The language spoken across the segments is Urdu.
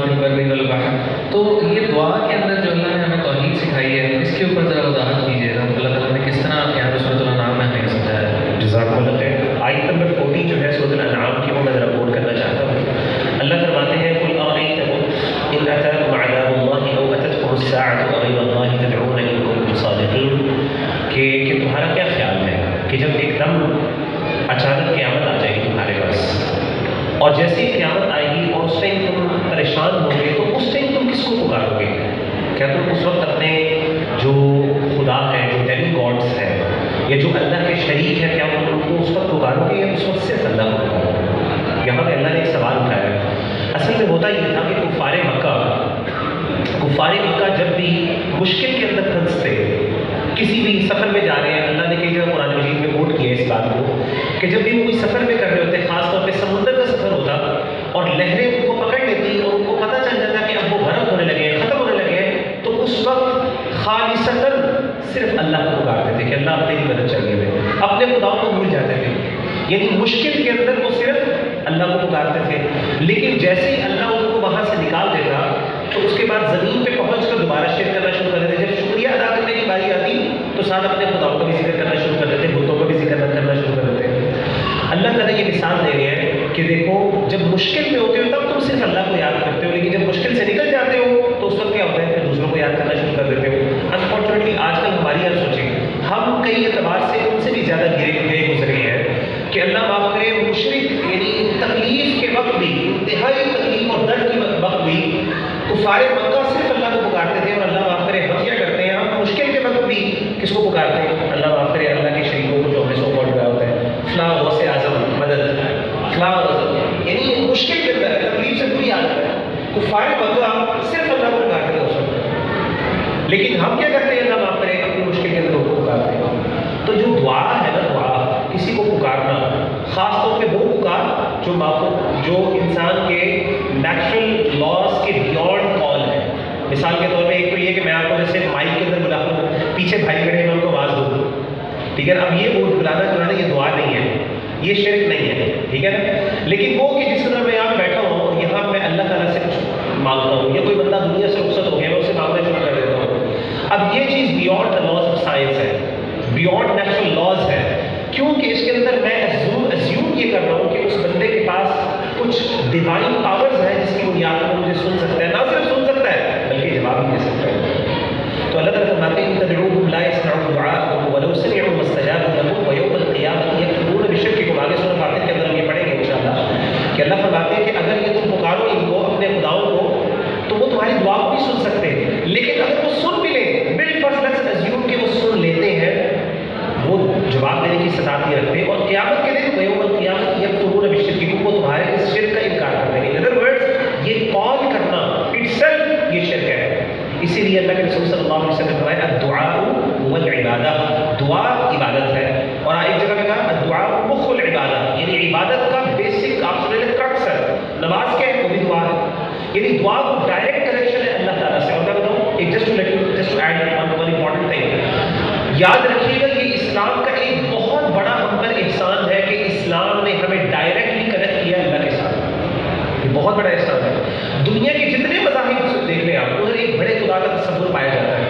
فی البر والبحر. تو یہ دعا کے اندر جو اللہ نے ہمیں توحید سکھائی ہے اس کے اوپر ذرا وضاحت کیجیے گا. اللہ تعالیٰ نے کس طرح یہاں پہ سورۃ الانعام میں ہمیں سمجھایا ہے. جزاکم اللہ خیر. آیت نمبر 40 جو ہے سورۃ الانعام کی وہ میں ذرا کوٹ کرنا چاہتا ہوں. اللہ فرماتے ہیں قل ارأیتکم ان اتاکم عذاب اللہ او اتتکم الساعۃ اغیر اللہ تدعون ان کنتم صادقین، کہ تمہارا کیا خیال ہے کہ جب ایک دم اچانک قیامت آ جائے گی تمہارے پاس، اور جیسے ہی قیامت آئے گی اور اس ٹائم تم پریشان ہو گے، تو اس ٹائم تم کس کو پکارو گے؟ کیا تم اس وقت اپنے جو خدا ہے، جو ڈیمی گاڈس ہے یا جو اللہ کے شریک ہے، کیا تم ان کو اس وقت پکارو گے یا اس وقت صرف اللہ کو پکارو گے؟ یہاں پہ اللہ نے ایک سوال اٹھایا ہے. اصل میں ہوتا یہ تھا کہ کفار مکہ جب بھی مشکل کے اندر پھنستے، کسی بھی سفر میں جا رہے ہیں، اللہ نے کئی جگہ قرآن مجید میں کوٹ کیا ہے اس بات کو کہ جب بھی وہ کوئی سفر میں کر رہے ہوتے، خاص طور پہ سمندر کا سفر ہوتا اور لہریں ان کو پکڑ لیتی اور ان کو پتہ چل جاتا کہ اب وہ غرق ہونے لگے ہیں، ختم ہونے لگے ہیں، تو اس وقت خالصتاً صرف اللہ کو پکارتے تھے کہ اللہ اپنے کی مدد چاہیے ہمیں، اپنے خداؤں کو بھول جاتے تھے. یعنی مشکل کے اندر وہ صرف اللہ کو پکارتے تھے. لیکن جیسے ہی اللہ ان کو وہاں سے نکال دیتا تو اس کے بعد زمین پہ پہنچ کر دوبارہ شرک کرنا شروع کر دیتے. جب شکریہ ادا کرنے کی باری آتی تو ساتھ اپنے خداؤں کا بھی ذکر کرنا شروع کر دیتے، بتوں کا بھی ذکر کرنا شروع کر دیتے. اللہ تعالیٰ یہ مثال دے رہے ہیں کہ دیکھو جب مشکل میں ہوتے ہو تب تم صرف اللہ کو یاد کرتے ہو، لیکن جب مشکل سے نکل جاتے ہو تو اس وقت کیا ہوتا ہے کہ دوسروں کو یاد کرنا شروع کر دیتے ہو. انفارچونیٹلی آج کل ہماری آپ سوچیں ہم کئی اعتبار سے ان سے بھی زیادہ گئے گزرے ہیں کہ اللہ معاف کرے. مشرک یعنی تکلیف کے وقت بھی، انتہائی تکلیف اور درد کے وقت بھی کفار مکہ صرف اللہ کو پکارتے تھے. اور اللہ معاف کرے ہم کیا کرتے ہیں، ہم مشکل کے وقت بھی کس کو پکارتے ہیں؟ اللہ معاف کرے اللہ کے شریکوں کو جو ہمیں سو پڑ رہا ہوتا ہے، فلاں غوث اعظم مدد، فلاں غوث، یعنی مشکل کے اندر تکلیف سے بری حالت ہے. کفار مکہ صرف اللہ کو پکارتے تھے اس وقت، لیکن ہم کیا کرتے ہیں؟ اللہ معاف کرے اپنی مشکل کے اندر کو پکارتے ہیں. تو جو دعا ہے نا، دعا کسی کو پکارنا، خاص طور پہ وہ پکار جو انسان کے نیچرل لاز کے بیونڈ کال ہے. مثال کے طور پہ ایک تو یہ کہ میں آپ کو جیسے مائک کے اندر بلا لوں، پیچھے بھائی کھڑے ہیں، میں ان کو آواز دوں، ٹھیک ہے نا؟ اب یہ بلانا یہ دعا نہیں ہے، یہ شرک نہیں ہے، ٹھیک ہے نا؟ لیکن وہ کہ جس طرح میں یہاں بیٹھا ہوں اور یہاں میں اللہ تعالیٰ سے کچھ مانگتا ہوں، یا کوئی بندہ دنیا سے رخصت ہو گیا میں اسے مانگنا شروع کر دیتا ہوں. اب یہ چیز beyond the laws of science ہے، بیونڈ نیچرل لاز ہے، کیونکہ اس کے اندر میں اسیوم یہ کر رہا ہوں کہ اس بندے کے پاس کچھ ڈیوائن پاورز ہیں جس کی بنیاد پر مجھے سن سکتا ہے، نہ صرف سن سکتا ہے بلکہ جواب بھی دے سکتا ہے. تو اللہ تعالیٰ فرماتے ہیں تدعوهم لا يسمعوا دعاءكم ولو سمعوا ما استجابوا لكم ويوم القيامة يكفرون بشرككم. آگے سورۃ فاطر کے اندر ہم یہ پڑھیں گے انشاءاللہ کہ اللہ فرماتے ہیں کہ اگر یہ تم پکارو ان کو، اپنے خداؤں کو، تو وہ تمہاری دعا کو بھی سن سکتے ہیں. لیکن اگر وہ سن بھی لیں، بالفرض لیٹس اسیوم کہ وہ سن لیتے ہیں، وہ جواب دینے کی استطاعت نہیں رکھتے، اور قیامت کے دن ویوم القیامت یکفرون بشرککم، وہ تمہارے اس شرک کا انکار کرتے ہیں. ان ادر ورڈز یہ کال کرنا اٹسیلف یہ شرک ہے. اسی لیے اللہ کے رسول صلی اللہ علیہ وسلم نے فرمایا الدعاء هو العبادہ، دعا عبادت ہے. اور ایک جگہ میں کہا الدعاء مخ العبادہ، یعنی عبادت کا بیسک آپ سمجھ لیں کرکس ہے. نماز کیا ہے؟ وہ بھی دعا ہے. یعنی دعا کو ڈائریکٹ کنیکشن ہے اللہ تعالیٰ سے. اور میں بتاؤں ایک just to add one important thing, یاد رکھیے گا یہ اسلام کا ایک بہت بڑا ہم پر احسان ہے کہ اسلام نے ہمیں ڈائریکٹلی کنیکٹ کیا اللہ کے ساتھ. یہ بہت بڑا احسان ہے. دنیا کے جتنے مذاہب دیکھ لیں آپ، ادھر ایک بڑے خدا کا تصور پایا جاتا ہے،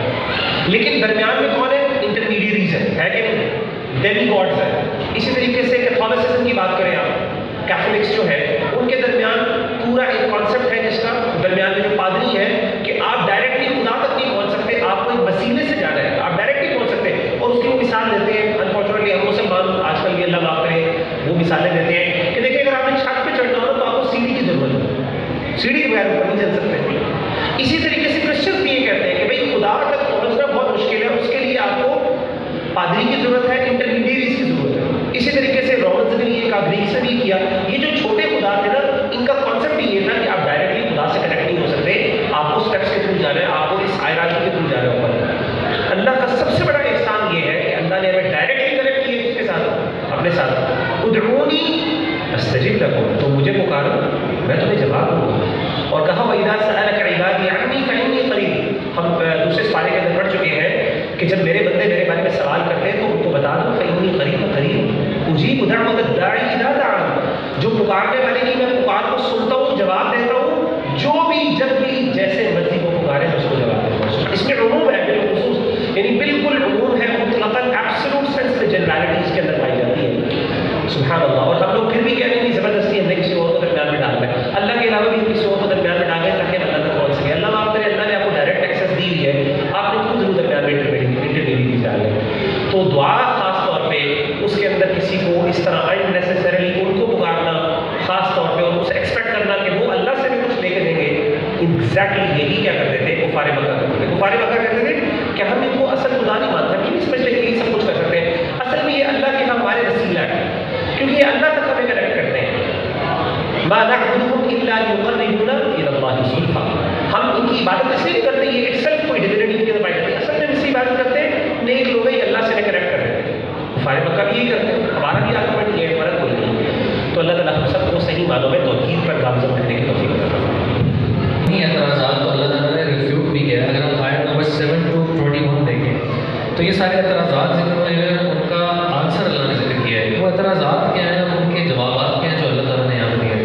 لیکن درمیان میں کون ہے؟ انٹرمیڈیریز ہے کہ نہیں؟ ڈیمی گاڈز ہے. اسی طریقے سے کیتھولسزم کی بات کریں آپ، کیتھولکس جو ہے ان کے درمیان پورا ایک کانسیپٹ ہے جس کا درمیان میں جو پادری ہے کہ آپ ڈائریکٹلی خدا تک نہیں پہنچ سکتے، آپ کو ایک وسیلے سے جانا ہے، آپ ڈائریکٹلی پہنچ سکتے ہیں. اور اس کی وہ مثال دیتے ہیں. انفارچونیٹلی ہم مسلمان آج کل یہ اللہ معاف کرے وہ مثالیں دیتے ہیں کہ دیکھیں اگر آپ نے چھت پہ چڑھنا ہو تو آپ کو سیڑھی کی ضرورت ہے، سیڑھی کے بغیر اوپر نہیں چل سکتے. اسی طریقے سے کرسچن بھی یہ کہتے ہیں کہ بھائی خدا تک پہنچنا بہت مشکل ہے، اس کے لیے آپ کو پادری کی ضرورت ہے، انٹرمیڈیریز کی ضرورت ہے. اسی طریقے سے رومنز نے بھی یہ کہا، گریکس نے بھی کیا. یہ جو چھوٹے خدا تھے نا، ان کا کانسیپٹ یہ تھا کہ آپ ڈائریکٹلی خدا سے کنیکٹ نہیں ہو سکتے، آپ کو اسٹیپس کے تھرو جانا ہے، آپ کو اس ہائرارکی کے تھرو جانا ہے. اللہ کا سب سے بڑا احسان یہ ہے کہ اللہ نے ہمیں ڈائریکٹلی کنیکٹ کیا اس کے ساتھ، اپنے ساتھ. ادعونی استجب لکم، تو مجھے پکارو میں تمہیں جواب دوں گا. اور کہا وَإِذَا سَأَلَكَ عِبَادِي عَنِّي فَإِنِّي قَرِيبٌ، ہم دوسرے پارے کے اندر پڑھ چکے ہیں کہ جب میرے بندے میرے بارے میں سوال کرتے ہیں تو ان کو بتا دو فَإِنِّي قَرِيبٌ أُجِيبُ دَعْوَةَ الدَّاعِ إِذَا دَعَانِ، جو پکارنے والے کی میں پکار کو سنتا ہوں، جواب دیتا ہوں جو بھی جب بھی جیسے مرضی کو پکارے اس کو جواب دیتا ہے. اس میں عموم ہے بالخصوص، یعنی بالکل عموم ہے، مطلقاً ایبسولوٹ سینس میں جنرالٹی اس کے اندر پائی جاتی ہے. سبحان اللہ. اور ہم لوگ پھر بھی کہہ رہے ہیں کہ زبردستی ہم نے کسی اور کو درمیان میں ڈال ہے. اللہ کے علاوہ بھی ہم کسی اور کو درمیان میں ڈالیں تاکہ اللہ تک پہنچ سکے. اللہ معاف کرے، اللہ نے آپ کو ڈائریکٹ ایکسیس دی ہوئی ہے، آپ نے خود ضرور درمیان میں انٹرمیڈیٹ ڈالے. تو دعا خاص طور پہ اس کے اندر کسی کو اس طرح اننیسیسریلی ان کو پکارنا خاص طور پہ اور اسے ایکسپیکٹ کرنا کہ وہ اللہ سے بھی کچھ لے کے دیں گے، ایگزیکٹلی یہی کیا کرتے تھے کفار مکہ کرتے تھے. کفار مکہ کہتے تھے کہ ہم ان کو اصل خدا نہیں مانتے، ہم نہیں سمجھتے کہ یہ سب کچھ کر سکتے ہیں. اصل میں یہ اللہ کے ہمارے وسیلہ ہے، کیونکہ یہ اللہ تک ہمیں کنیکٹ کرتے ہیں. ما نعبدهم الا ليقربونا الى الله زلفى. ہم ان کی عبادت اس لیے نہیں کرتے، یہ ایک سیلف کوئی ڈیوینٹی کے اندر پائی جاتی ہے. اصل میں اس کی عبادت کرتے ہیں نیک لوگ ہی اللہ سے کنیکٹ کر رہے ہیں. کفار مکہ بھی یہی کرتے ہیں، ہمارا بھی آگے بڑھ ہے، فرق کوئی نہیں. تو اللہ تعالیٰ ہم سب کو صحیح معنوں میں توحید پر گامزن رہنے کی توفیق عطا فرمائے. نہیں اعتراضات تو اللہ تعالیٰ نے ریفیوٹ بھی کیا ہے. اگر ہم آیت نمبر 7 to 21 دیکھیں تو یہ سارے اعتراضات ذکر ہوئے ہیں، ان کا آنسر اللہ نے ذکر کیا ہے. وہ اعتراضات کیا ہیں، ان کے جوابات کیا ہیں جو اللہ تعالیٰ نے یہاں پر دیے ہیں.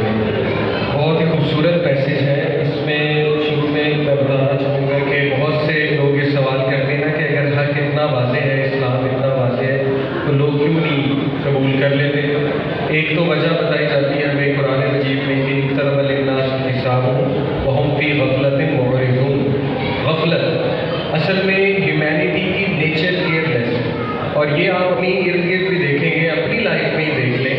بہت ہی خوبصورت پیسیج ہے. اس میں شروع میں بتانا چاہوں گا کہ بہت سے لوگ یہ سوال کرتے ہیں نا کہ اگر حق اتنا واضح ہے، اسلام اتنا واضح ہے تو لوگ کیوں نہیں قبول کر لیتے. ایک تو وجہ بتائی جاتی ہے ہمیں قرآن مجید میں کہ اقترب للناس حسابهم وهم فی غفلۃ معرضون. غفلت اصل میں ہیومینٹی کی نیچر کیئرلیس ہے. اور یہ آپ اپنی ارد گرد بھی دیکھیں گے، اپنی لائف میں ہی دیکھ لیں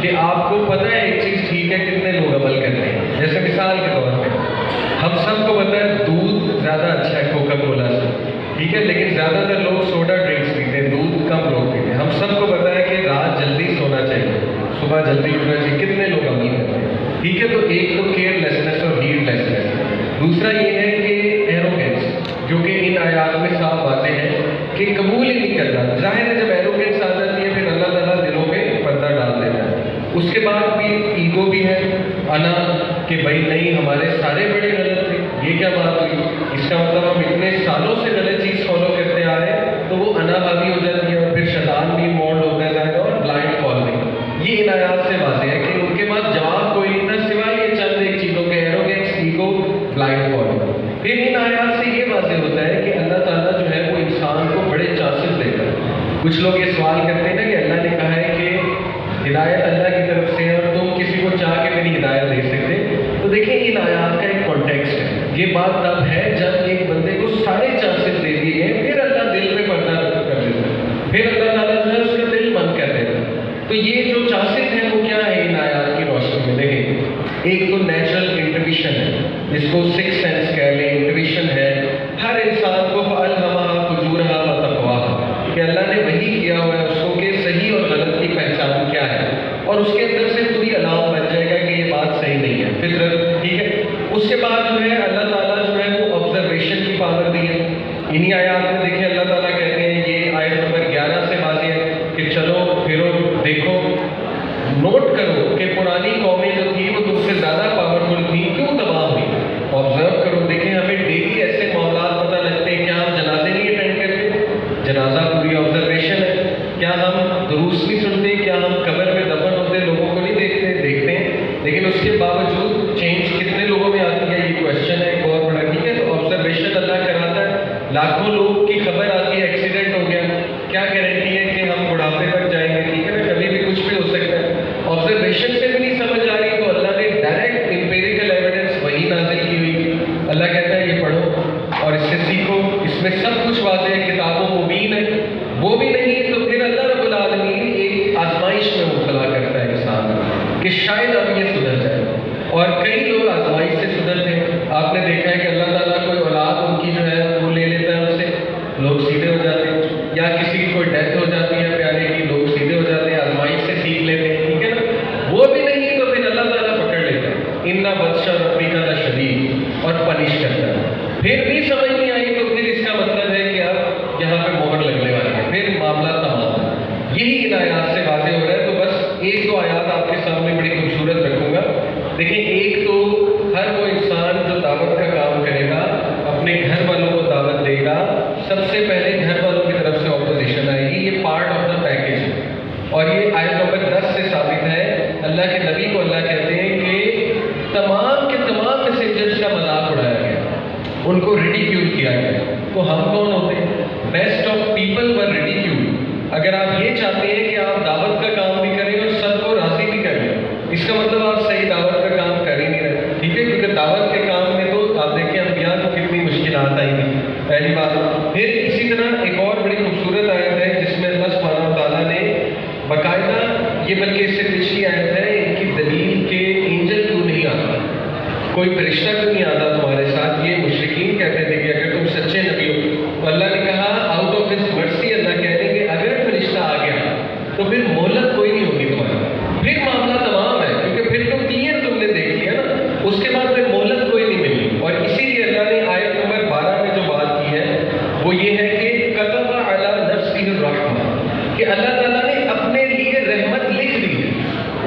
کہ آپ کو پتہ ہے ایک چیز ٹھیک ہے، کتنے لوگ عمل کرتے ہیں. جیسے مثال کے طور پہ ہم سب کو پتہ ہے دودھ زیادہ اچھا ہے کوکا کولا سے، ٹھیک ہے، لیکن زیادہ تر لوگ سوڈا ڈرنکس پیتے ہیں، دودھ کم لوگ پیتے ہیں. ہم سب کو پتہ ہے کہ رات جلدی سونا چاہیے، صبح جلدی اٹھنا چاہیے، کتنے لوگ عمل کرتے ہیں. ٹھیک ہے، تو ایک تو کیئر لیسنس اور ہیڈ لیسنس. دوسرا یہ ہے کہ ایروگینس، جو کہ ان آیات میں صاف واضح ہے کہ قبول ہی نہیں کرنا. ظاہر ہے جب ایروگینس آ جاتی ہے پھر اللہ تعالیٰ دلوں میں پردہ ڈال دیتا ہے. اس کے بعد بھی ایگو بھی ہے، انا، کہ بھائی نہیں ہمارے سارے بڑے غلط تھے. یہ کیا بات ہوئی؟ اس کا مطلب ہم اتنے سالوں سے غلط چیز فالو کرتے آ رہے ہیں. تو وہ انا حاوی ہو جاتی ہے اور پھر شیطان بھی انوالوڈ ہوتا ہے ظاہر، اور بلائنڈ فالوئنگ. یہ ان آیات سے واضح ہے کہ ان کے پاس جواب کوئی نہیں تھا سوائے یہ چند ایک چیزوں کے، ایروگینس، ایگو، بلائنڈ فالوئنگ. پھر ان آیات سے یہ واضح ہوتا ہے کہ اللہ تعالیٰ جو ہے وہ انسان کو بڑے چانسز دیتا ہے. کچھ لوگ یہ سوال کرتے ہیں نا کہ اللہ نے کہا ہے کہ ہدایت اللہ کی طرف سے ہے اور تم کسی کو چاہ کے بھی نہیں ہدایت دے سکتے. تو دیکھیں ان آیات کا ایک کانٹیکسٹ ہے. یہ بات تب ہے جب ایک بندے کو سارے چانسز دے دیے گئے، پھر اللہ دل میں پردہ کر دیتا ہے، پھر اللہ تعالیٰ جو ہے اس کا دل بند کر دیتا ہے. تو یہ جو چانسز ہیں وہ کیا ہے ان آیات کی روشنی میں؟ دیکھیں، ایک تو نیچرل انٹویشن ہے، جس کو سکس سینس کہہ لیں، انٹویشن ہے. ہر انسان کو فَأَلْهَمَهَا فُجُورَهَا وَتَقْوَاهَا کہ اللہ نے وہی کیا ہوا ہے اس کو کہ صحیح اور غلط کی پہچان کیا ہے، اور اس کے اندر سے خود ہی علام بن جائے گا کہ یہ بات صحیح نہیں ہے، فطرت. ٹھیک ہے، اس کے بعد جو ہے اللہ تعالیٰ جو ہے وہ آبزرویشن کی پاور دی ہے. انہی آیات میں دیکھیں اللہ تعالیٰ کہتے ہیں، یہ آیت نمبر 11 سے واضح ہے کہ چلو پھرو دیکھو، نوٹ کرو کہ پرانی قومیں جو تھیں وہ تم سے زیادہ پاورفل تھیں، کیوں تباہ ہوئی. آبزرو کرو. دیکھیں ہمیں ڈیلی ایسے معاملات پتہ لگتے ہیں. کیا ہم جنازے نہیں اٹینڈ کرتے؟ جنازہ پوری آبزرویشن ہے. کیا ہم دروس نہیں سنتے؟ کیا ہم قبر میں دفن ہوتے لوگوں کو نہیں دیکھتے ہیں؟ لیکن اس کے باوجود چینج کتنے لوگوں میں آتی ہے، یہ کویشچن ہے بہت بڑا. ٹھیک ہے، تو آبزرویشن اللہ کراتا ہے. لاکھوں لوگ کی خبر آتی ہے ایکسیڈنٹ ہو گیا، کیا گارنٹی ہے کہ ہم بڑھاپے تک جائیں گے؟ ٹھیک ہے نا، کبھی بھی کچھ بھی ہو سکتا ہے. آبزرویشن سے بھی نہیں سمجھ آ رہی تو اللہ نے ڈائریکٹ امپیریکل ایویڈنس وہی نازل کی ہوئی. اللہ کہتا ہے یہ پڑھو اور اس سے سیکھو، اس میں سب کچھ واضح ہے، کتابوں مبین ہے. وہ بھی نہیں تو پھر اللہ رب العالمین ایک آزمائش میں مبتلا کرتا ہے انسان کہ شاید اب یہ سدھر جائے. اور کئی لوگ آزمائش سے سدھرتے ہیں. آپ نے دیکھا ہے کہ اللہ تعالیٰ کوئی اولاد ان کی جو ہے وہ لے لیتا ہے ان سے، لوگ سیدھے ہو جاتے ہیں. یا کسی کی کوئی ڈیتھ ہو جاتی ہے پیارے کی، لوگ سیدھے ہو جاتے ہیں، آزمائش سے سیکھ لیتے ہیں. ٹھیک ہے نا، وہ بھی نہیں تو پھر اللہ تعالیٰ پکڑ لیتا ہے، ان بطش ربک لشدید، اور پنش کرتا ہے. پھر بھی سمجھ نہیں آئی تو پھر اس کا مطلب ہے کہ اب یہاں پہ مہر لگنے والی ہے، پھر معاملہ تمام ہے. یہی ان آیات سے واضح ہو رہا ہے. تو بس ایک دو آیات آپ کے سامنے بڑی خوبصورت رکھوں گا. دیکھیں، ایک تو ہر وہ انسان جو دعوت کا کام کرے گا اپنے گھر والوں کو دعوت دے گا، سب سے پہلے گھر والوں کی طرف سے اپوزیشن آئے گی. یہ پارٹ آف دا پیکیج ہے. اور یہ آیت نمبر 10 سے ثابت ہے. اللہ کے نبی کو اللہ کہتے ہیں کہ تمام کے تمام میسنجرز ان کو ریڈیکیول کیا گیا. تو ہم کون ہوتے ہیں؟ Best of people were ridicule. اگر آپ یہ چاہتے ہیں کہ آپ دعوت کا کام بھی کریں اور سب کو راضی بھی کریں، اس کا مطلب آپ صحیح دعوت کا کام کر ہی نہیں رہے. ٹھیک ہے، کیونکہ دعوت کے کام میں تو آپ دیکھیں انبیاء کو کتنی مشکلات آئی تھی، پہلی بات. پھر اسی طرح ایک اور بڑی خوبصورت آیت ہے جس میں اللہ سبحانہ و تعالیٰ نے باقاعدہ، یہ بلکہ اس سے پچھلی آیت ہے، ان کی دلیل کہ اینجل کیوں نہیں آتا، کوئی فرشتہ کیوں نہیں آتا تمہارے ساتھ. یہ مشرکین کہتے تھے کہ اگر تم سچے نبی ہو، تو اللہ نے کہا آؤٹ آف ہز مرسی، اللہ کہہ رہے ہیں کہ اگر فرشتہ آ گیا تو پھر مہلت کوئی نہیں ہوگی تمہاری، پھر معاملہ تمام ہے، کیونکہ پھر تو کلیئر تم نے دیکھ لیا نا، اس کے بعد پھر مہلت کوئی نہیں ملی. اور اسی لیے اللہ نے آیت نمبر 12 میں جو بات کی ہے وہ یہ ہے کہ کتب علی نفسہ الرحمہ، کہ اللہ تعالیٰ نے اپنے لیے رحمت لکھ دی.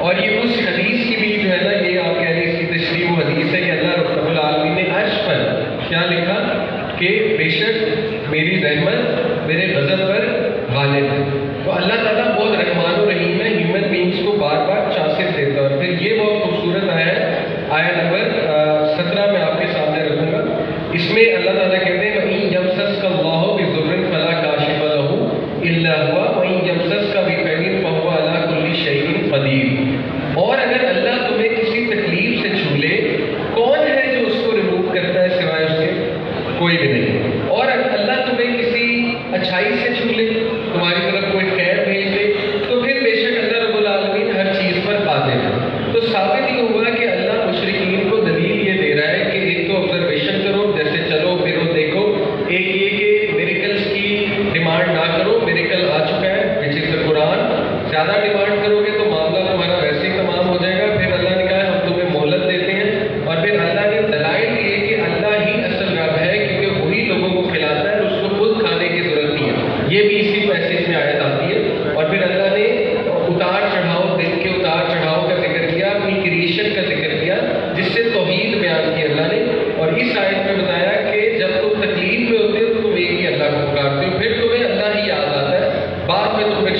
اور یہ اس حدیث کی بھی جو ہے نا، یہ آپ کہہ رہے ہیں اس کی تشریح وہ حدیث ہے کہ اللہ رب العالمین نے عرش پر کیا لکھا کہ بے شک میری رحمت میرے غضب پر غالب ہے. تو اللہ تعالیٰ بہت رحمان و رحیم ہے، ہیومن بینگس کو بار بار چانسز دیتا ہے. اور پھر یہ بہت خوبصورت آیا نمبر 17 میں آپ کے سامنے رکھوں گا. اس میں اللہ تعالیٰ کہتے ہیں وَإِن يَمْسَسْكَ اللَّهُ بِضُرٍّ فَلَا كَاشِفَ لَهُ إِلَّا هُوَ وَإِن يَمْسَسْكَ بِخَيْرٍ فَهُوَ عَلَى كُلِّ شَيْءٍ قَدِيرٌ. اور اگر اللہ تمہیں کسی تکلیف سے چھو لے، کون ہے جو اس کو ریموو کرتا ہے سوائے اس کے؟ کوئی بھی نہیں. اور اگر اللہ تمہیں کسی اچھائی سے چھو لے، تمہاری طرف کوئی خیر بھیج دے، تو پھر بے شک اللہ رب العالمین ہر چیز پر قادر ہے. تو ثابت یہ ہوا کہ اللہ مشرکین کو دلیل یہ دے رہا ہے کہ ایک تو آبزرویشن کرو، جیسے چلو پھرو دیکھو. ایک یہ کہ میریکلس کی ڈیمانڈ نہ کرو، میریکل آ چکا ہے وچ از دا قرآن. زیادہ ڈیمانڈ کرو گے تو معاملہ تمہارا ویسے ہی تمام ہو جائے گا. پھر اللہ نے کہا ہم تمہیں مہلت دیتے ہیں. اور پھر اللہ نے دلائل دیے کہ اللہ ہی اصل رب ہے، کیونکہ وہی لوگوں کو کھلاتا ہے اور اس کو خود کھانے کی ضرورت نہیں ہے. یہ بھی اسی پیسیج میں آیت آتی ہے. اور پھر اللہ نے اتار چڑھاؤ، دن کے اتار چڑھاؤ کا ذکر کیا، اپنی کریشن کا ذکر کیا، جس سے توحید بیان کی اللہ نے. اور اس آیت میں بتایا کہ جب تم تکلیف میں ہوتے ہو تو تم ایک ہی اللہ کو پکارتے ہو، پھر تمہیں اللہ ہی یاد آتا ہے، بعد میں تم پھر